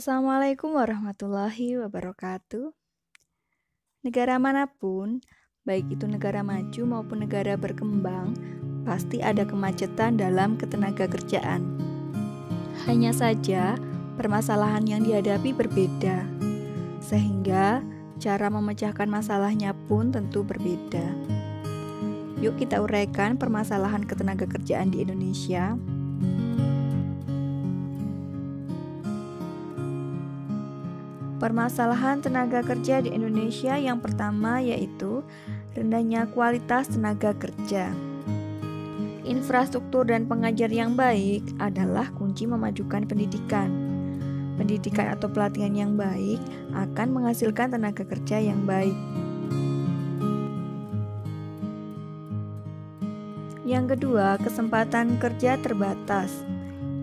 Assalamualaikum warahmatullahi wabarakatuh. Negara manapun, baik itu negara maju maupun negara berkembang, pasti ada kemacetan dalam ketenaga kerjaan. Hanya saja, permasalahan yang dihadapi berbeda, sehingga cara memecahkan masalahnya pun tentu berbeda. Yuk kita uraikan permasalahan ketenaga kerjaan di Indonesia. Permasalahan tenaga kerja di Indonesia yang pertama yaitu rendahnya kualitas tenaga kerja. Infrastruktur dan pengajar yang baik adalah kunci memajukan pendidikan. Pendidikan atau pelatihan yang baik akan menghasilkan tenaga kerja yang baik. Yang kedua, kesempatan kerja terbatas.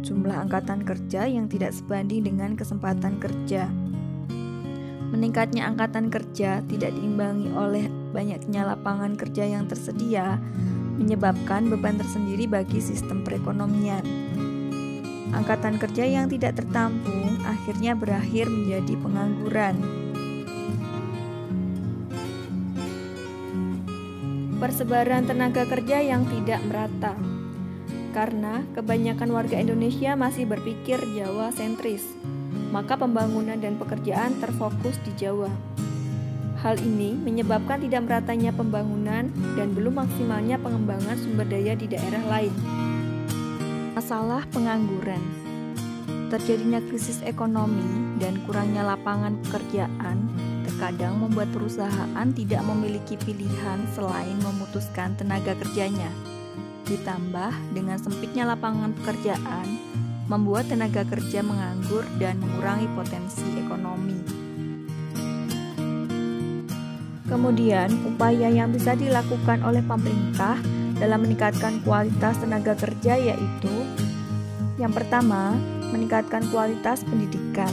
Jumlah angkatan kerja yang tidak sebanding dengan kesempatan kerja. Meningkatnya angkatan kerja tidak diimbangi oleh banyaknya lapangan kerja yang tersedia, menyebabkan beban tersendiri bagi sistem perekonomian. Angkatan kerja yang tidak tertampung akhirnya berakhir menjadi pengangguran. Persebaran tenaga kerja yang tidak merata. Karena kebanyakan warga Indonesia masih berpikir Jawa sentris, maka pembangunan dan pekerjaan terfokus di Jawa. Hal ini menyebabkan tidak meratanya pembangunan dan belum maksimalnya pengembangan sumber daya di daerah lain. Masalah pengangguran. Terjadinya krisis ekonomi dan kurangnya lapangan pekerjaan terkadang membuat perusahaan tidak memiliki pilihan selain memutuskan tenaga kerjanya. Ditambah dengan sempitnya lapangan pekerjaan, membuat tenaga kerja menganggur dan mengurangi potensi ekonomi. Kemudian, upaya yang bisa dilakukan oleh pemerintah dalam meningkatkan kualitas tenaga kerja yaitu yang pertama, meningkatkan kualitas pendidikan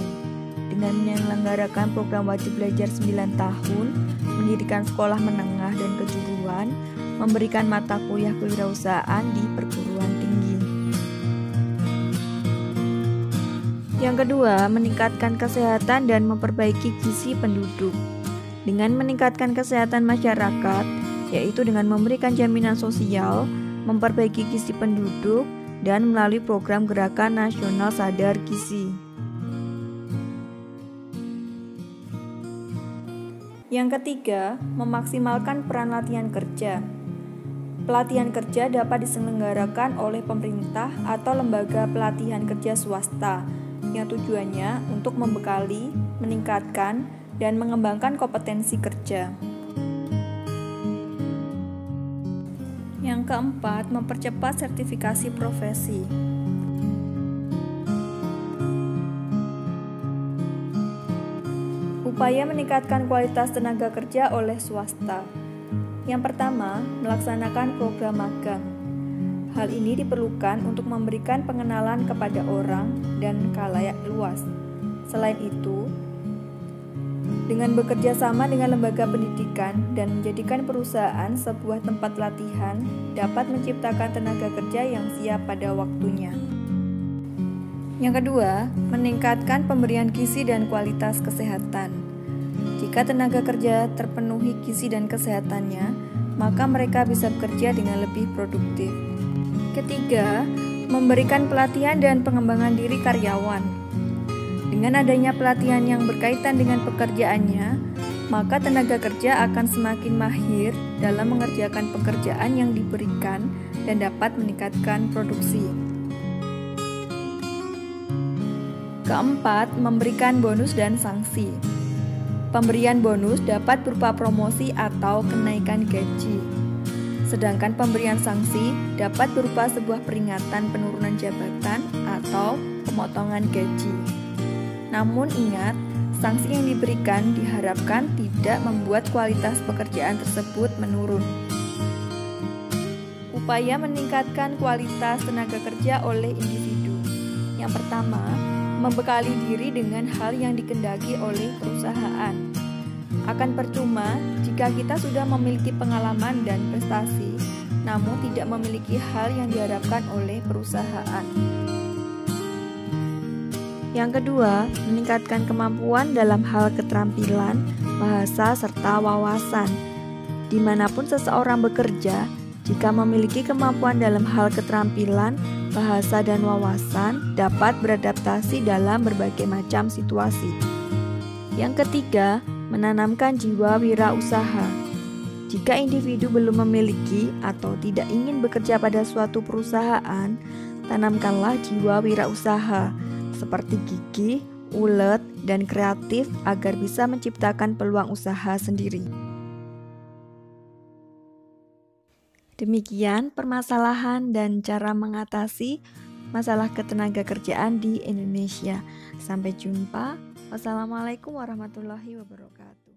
dengan menyelenggarakan program wajib belajar 9 tahun, mendirikan sekolah menengah dan kejuruan, memberikan mata kuliah kewirausahaan di perguruan tinggi. Yang kedua, meningkatkan kesehatan dan memperbaiki gizi penduduk. Dengan meningkatkan kesehatan masyarakat, yaitu dengan memberikan jaminan sosial, memperbaiki gizi penduduk, dan melalui program Gerakan Nasional Sadar Gizi. Yang ketiga, memaksimalkan peran latihan kerja. Pelatihan kerja dapat diselenggarakan oleh pemerintah atau lembaga pelatihan kerja swasta yang tujuannya untuk membekali, meningkatkan, dan mengembangkan kompetensi kerja. Yang keempat, mempercepat sertifikasi profesi. Upaya meningkatkan kualitas tenaga kerja oleh swasta. Yang pertama, melaksanakan program magang. Hal ini diperlukan untuk memberikan pengenalan kepada orang dan khalayak luas. Selain itu, dengan bekerja sama dengan lembaga pendidikan dan menjadikan perusahaan sebuah tempat latihan dapat menciptakan tenaga kerja yang siap pada waktunya. Yang kedua, meningkatkan pemberian gizi dan kualitas kesehatan. Jika tenaga kerja terpenuhi gizi dan kesehatannya, maka mereka bisa bekerja dengan lebih produktif. Ketiga, memberikan pelatihan dan pengembangan diri karyawan. Dengan adanya pelatihan yang berkaitan dengan pekerjaannya, maka tenaga kerja akan semakin mahir dalam mengerjakan pekerjaan yang diberikan dan dapat meningkatkan produksi. Keempat, memberikan bonus dan sanksi. Pemberian bonus dapat berupa promosi atau kenaikan gaji. Sedangkan pemberian sanksi dapat berupa sebuah peringatan penurunan jabatan atau pemotongan gaji. Namun ingat, sanksi yang diberikan diharapkan tidak membuat kualitas pekerjaan tersebut menurun. Upaya meningkatkan kualitas tenaga kerja oleh individu. Yang pertama, membekali diri dengan hal yang dikehendaki oleh perusahaan. Akan percuma jika kita sudah memiliki pengalaman dan prestasi, namun tidak memiliki hal yang diharapkan oleh perusahaan. Yang kedua, meningkatkan kemampuan dalam hal keterampilan, bahasa, serta wawasan. Dimanapun seseorang bekerja, jika memiliki kemampuan dalam hal keterampilan, bahasa, dan wawasan, dapat beradaptasi dalam berbagai macam situasi. Yang ketiga, menanamkan jiwa wirausaha. Jika individu belum memiliki atau tidak ingin bekerja pada suatu perusahaan, tanamkanlah jiwa wirausaha seperti gigih, ulet, dan kreatif agar bisa menciptakan peluang usaha sendiri. Demikian permasalahan dan cara mengatasi masalah ketenagakerjaan di Indonesia. Sampai jumpa. Wassalamualaikum warahmatullahi wabarakatuh.